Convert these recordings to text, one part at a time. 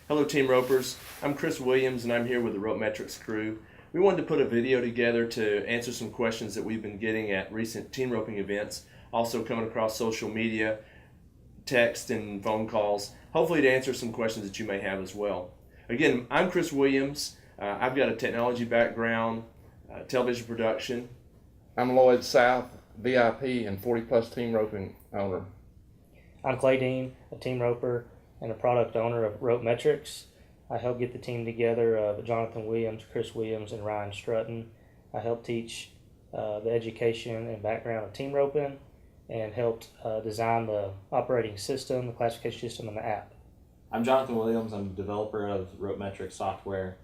Hello Team Ropers, I'm Chris Williams and I'm here with the RopeMetrics crew. We wanted to put a video together to answer some questions that we've been getting at recent team roping events, also coming across social media, text and phone calls, hopefully to answer some questions that you may have as well. Again, I'm Chris Williams. I've got a technology background, television production. I'm Lloyd South, VIP and 40 plus team roping owner. I'm Clay Dean, a team roper and a product owner of RopeMetrics. I helped get the team together of Jonathan Williams, Chris Williams, and Ryan Strutton. I helped teach the education and background of team roping and helped design the operating system, the classification system, and the app. I'm Jonathan Williams. I'm a developer of RopeMetrics software.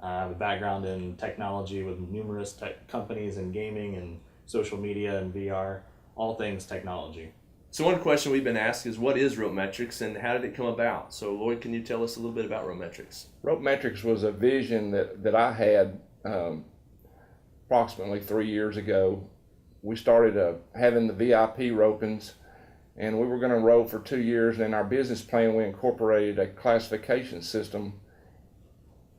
I have a background in technology with numerous tech companies in gaming and social media and VR, all things technology. So one question we've been asked is, what is RopeMetrics and how did it come about? So Lloyd, can you tell us a little bit about RopeMetrics? RopeMetrics was a vision that I had approximately 3 years ago. We started having the VIP ropings, and we were going to rope for 2 years, and in our business plan we incorporated a classification system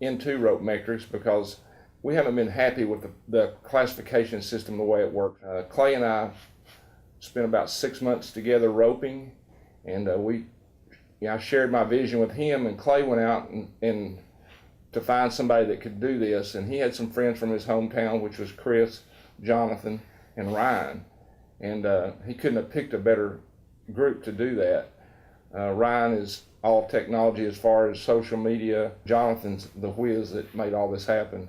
into RopeMetrics because we haven't been happy with the classification system the way it worked. Clay and I spent about 6 months together roping, and I shared my vision with him, and Clay went out and to find somebody that could do this, and he had some friends from his hometown, which was Chris, Jonathan, and Ryan, and he couldn't have picked a better group to do that. Ryan is all technology as far as social media. Jonathan's the whiz that made all this happen.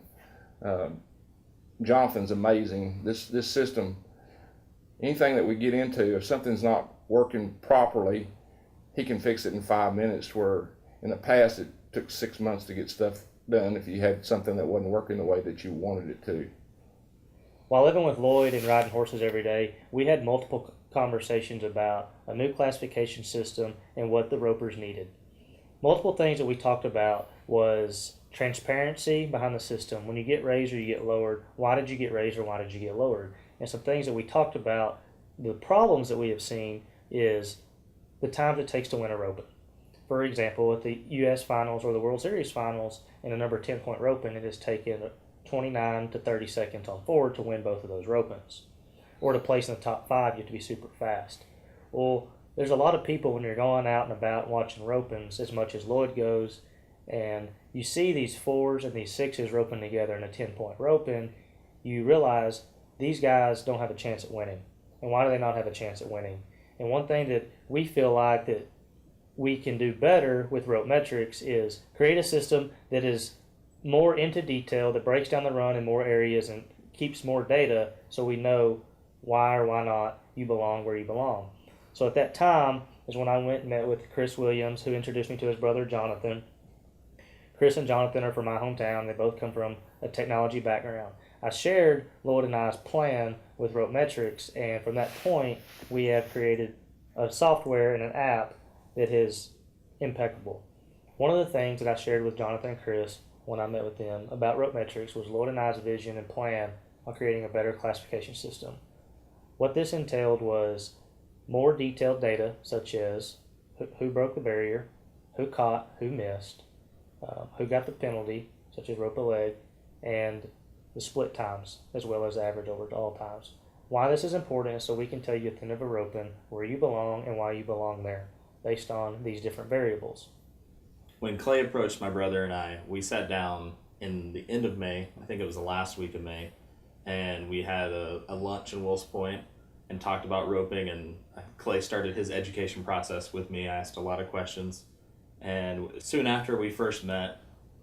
Jonathan's amazing. This system, anything that we get into, if something's not working properly, he can fix it in 5 minutes, where in the past it took 6 months to get stuff done if you had something that wasn't working the way that you wanted it to. While living with Lloyd and riding horses every day, we had multiple conversations about a new classification system and what the ropers needed. Multiple things that we talked about was transparency behind the system. When you get raised or you get lowered, why did you get raised or why did you get lowered? And some things that we talked about, the problems that we have seen is the time it takes to win a roping. For example, at the U.S. Finals or the World Series Finals in a number 10-point roping, it has taken 29 to 30 seconds on forward to win both of those ropings. Or to place in the top 5, you have to be super fast. Well, there's a lot of people when you're going out and about watching ropings, as much as Lloyd goes, and you see these 4s and these 6s roping together in a 10-point roping, you realize these guys don't have a chance at winning. And why do they not have a chance at winning? And one thing that we feel like that we can do better with RopeMetrics is create a system that is more into detail, that breaks down the run in more areas and keeps more data so we know why or why not you belong where you belong. So at that time is when I went and met with Chris Williams, who introduced me to his brother Jonathan. Chris and Jonathan are from my hometown. They both come from a technology background. I shared Lloyd and I's plan with RopeMetrics, and from that point we have created a software and an app that is impeccable. One of the things that I shared with Jonathan and Chris when I met with them about RopeMetrics was Lloyd and I's vision and plan on creating a better classification system. What this entailed was more detailed data, such as who broke the barrier, who caught, who missed, who got the penalty, such as rope a leg, and the split times, as well as the average over to all times. Why this is important is so we can tell you at the end of a roping where you belong and why you belong there, based on these different variables. When Clay approached my brother and I, we sat down in the end of May, I think it was the last week of May, and we had a lunch in Wills Point and talked about roping, and Clay started his education process with me. I asked a lot of questions, and soon after we first met,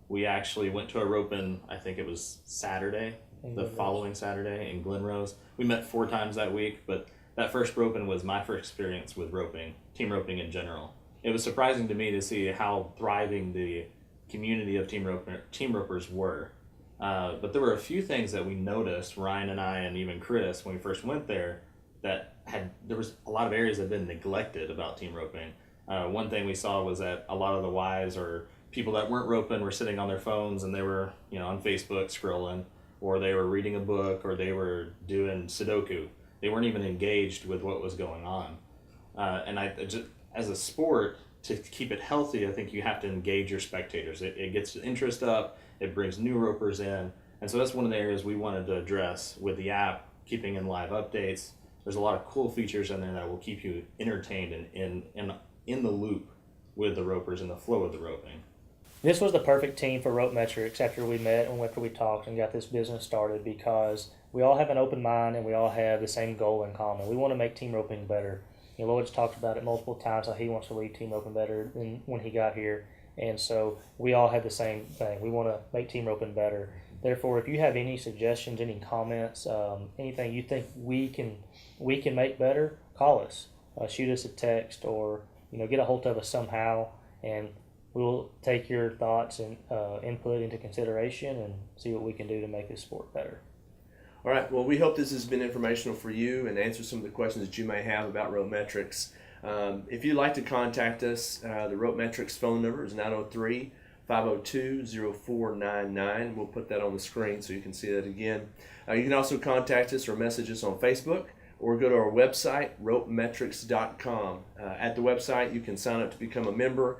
we actually went to a roping, I think it was Saturday, following Saturday in Glen Rose. We met 4 times that week, but that first roping was my first experience with roping, team roping in general. It was surprising to me to see how thriving the community of team ropers were. But there were a few things that we noticed, Ryan and I and even Chris, when we first went there, there was a lot of areas that had been neglected about team roping. One thing we saw was that a lot of the wives or people that weren't roping were sitting on their phones and they were, on Facebook scrolling, or they were reading a book, or they were doing Sudoku. They weren't even engaged with what was going on. And as a sport, to keep it healthy, I think you have to engage your spectators. It gets interest up, it brings new ropers in. And so that's one of the areas we wanted to address with the app, keeping in live updates. There's a lot of cool features in there that will keep you entertained and in the loop with the ropers and the flow of the roping. This was the perfect team for RopeMetrics after we met and after we talked and got this business started, because we all have an open mind and we all have the same goal in common. We want to make team roping better. Lloyd's talked about it multiple times how he wants to leave team roping better than when he got here. And so we all have the same thing. We want to make team roping better. Therefore, if you have any suggestions, any comments, anything you think we can make better, call us, shoot us a text, or get a hold of us somehow, and we'll take your thoughts and input into consideration and see what we can do to make this sport better. All right, well, we hope this has been informational for you and answer some of the questions that you may have about RopeMetrics. If you'd like to contact us, the RopeMetrics phone number is 903-502-0499. We'll put that on the screen so you can see that again. You can also contact us or message us on Facebook, or go to our website, RopeMetrics.com. At the website, you can sign up to become a member,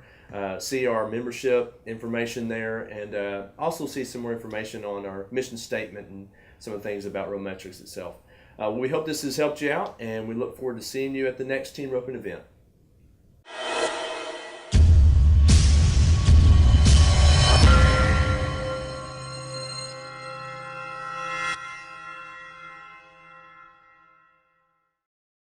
see our membership information there, and also see some more information on our mission statement and some of the things about RopeMetrics itself. We hope this has helped you out, and we look forward to seeing you at the next team roping event.